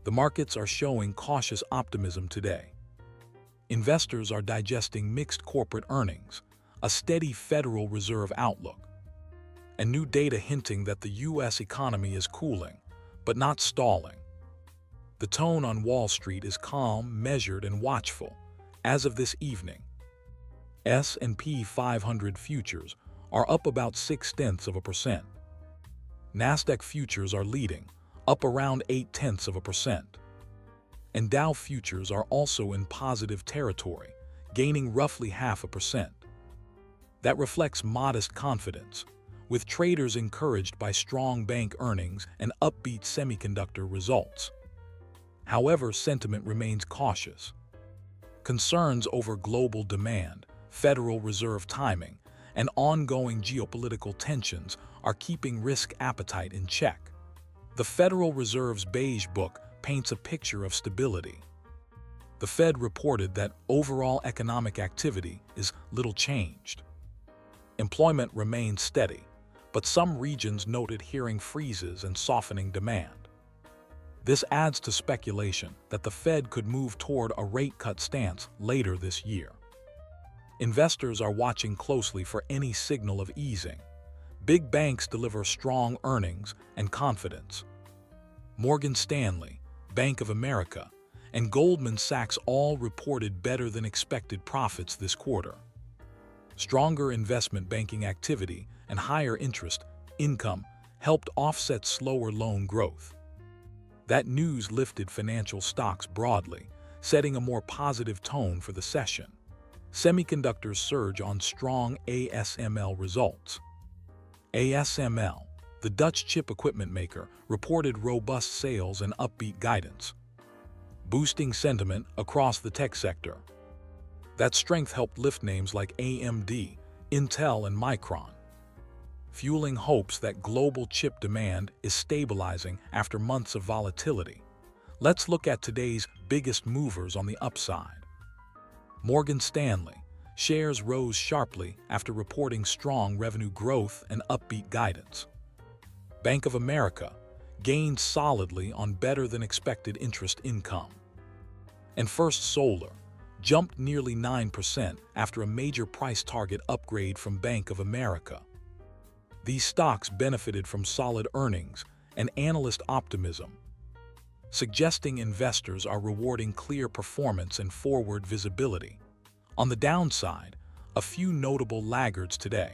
the markets are showing cautious optimism today. Investors are digesting mixed corporate earnings, a steady Federal Reserve outlook, and new data hinting that the U.S. economy is cooling, but not stalling. The tone on Wall Street is calm, measured, and watchful. As of this evening, S&P 500 futures are up about 0.6%. Nasdaq futures are leading, up around 0.8%. And Dow futures are also in positive territory, gaining roughly 0.5%. That reflects modest confidence, with traders encouraged by strong bank earnings and upbeat semiconductor results. However, sentiment remains cautious. Concerns over global demand, Federal Reserve timing, and ongoing geopolitical tensions are keeping risk appetite in check. The Federal Reserve's Beige book paints a picture of stability. The Fed reported that overall economic activity is little changed. Employment remains steady, but some regions noted hearing freezes and softening demand. This adds to speculation that the Fed could move toward a rate cut stance later this year. Investors are watching closely for any signal of easing. Big banks deliver strong earnings and confidence. Morgan Stanley, Bank of America, and Goldman Sachs all reported better than expected profits this quarter. Stronger investment banking activity and higher interest income helped offset slower loan growth. That news lifted financial stocks broadly, setting a more positive tone for the session. Semiconductors surge on strong ASML results. ASML, the Dutch chip equipment maker, reported robust sales and upbeat guidance, boosting sentiment across the tech sector. That strength helped lift names like AMD, Intel, and Micron, fueling hopes that global chip demand is stabilizing after months of volatility. Let's look at today's biggest movers on the upside. Morgan Stanley shares rose sharply after reporting strong revenue growth and upbeat guidance. Bank of America gained solidly on better than expected interest income. And First Solar jumped nearly 9% after a major price target upgrade from Bank of America. These stocks benefited from solid earnings and analyst optimism, suggesting investors are rewarding clear performance and forward visibility. On the downside, a few notable laggards today.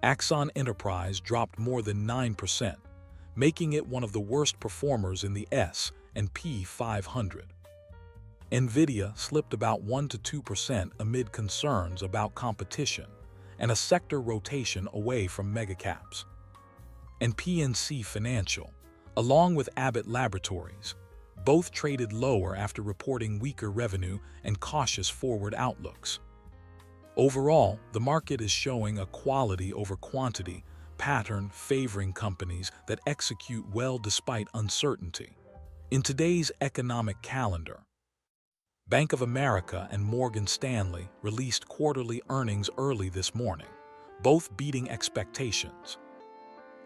Axon Enterprise dropped more than 9%, making it one of the worst performers in the S&P 500. Nvidia slipped about 1 to 2% amid concerns about competition and a sector rotation away from megacaps. And PNC Financial, along with Abbott Laboratories, both traded lower after reporting weaker revenue and cautious forward outlooks. Overall, the market is showing a quality over quantity pattern favoring companies that execute well despite uncertainty. In today's economic calendar, Bank of America and Morgan Stanley released quarterly earnings early this morning, both beating expectations.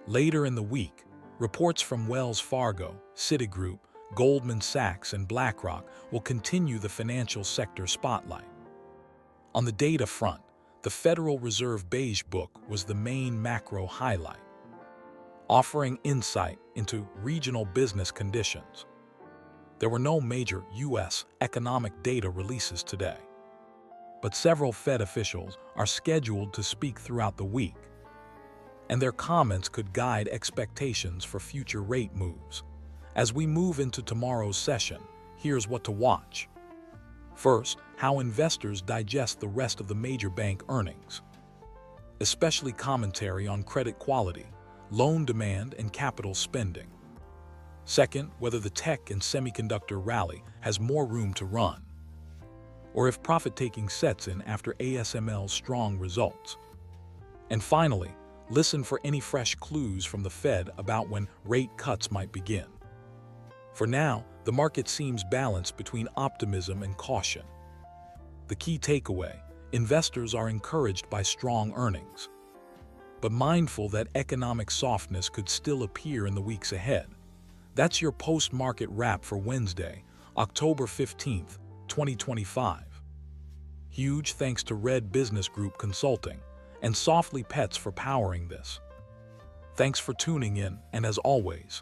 Later in the week, reports from Wells Fargo, Citigroup, Goldman Sachs, and BlackRock will continue the financial sector spotlight. On the data front, the Federal Reserve Beige book was the main macro highlight, offering insight into regional business conditions. There were no major U.S. economic data releases today, but several Fed officials are scheduled to speak throughout the week, and their comments could guide expectations for future rate moves. As we move into tomorrow's session, here's what to watch. First, how investors digest the rest of the major bank earnings, especially commentary on credit quality, loan demand, and capital spending. Second, whether the tech and semiconductor rally has more room to run, or if profit-taking sets in after ASML's strong results. And finally, listen for any fresh clues from the Fed about when rate cuts might begin. For now, the market seems balanced between optimism and caution. The key takeaway: investors are encouraged by strong earnings, but mindful that economic softness could still appear in the weeks ahead. That's your post-market wrap for Wednesday, October 15th, 2025. Huge thanks to Red Business Group Consulting and Softly Pets for powering this. Thanks for tuning in, and as always,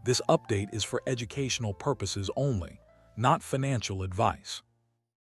this update is for educational purposes only, not financial advice.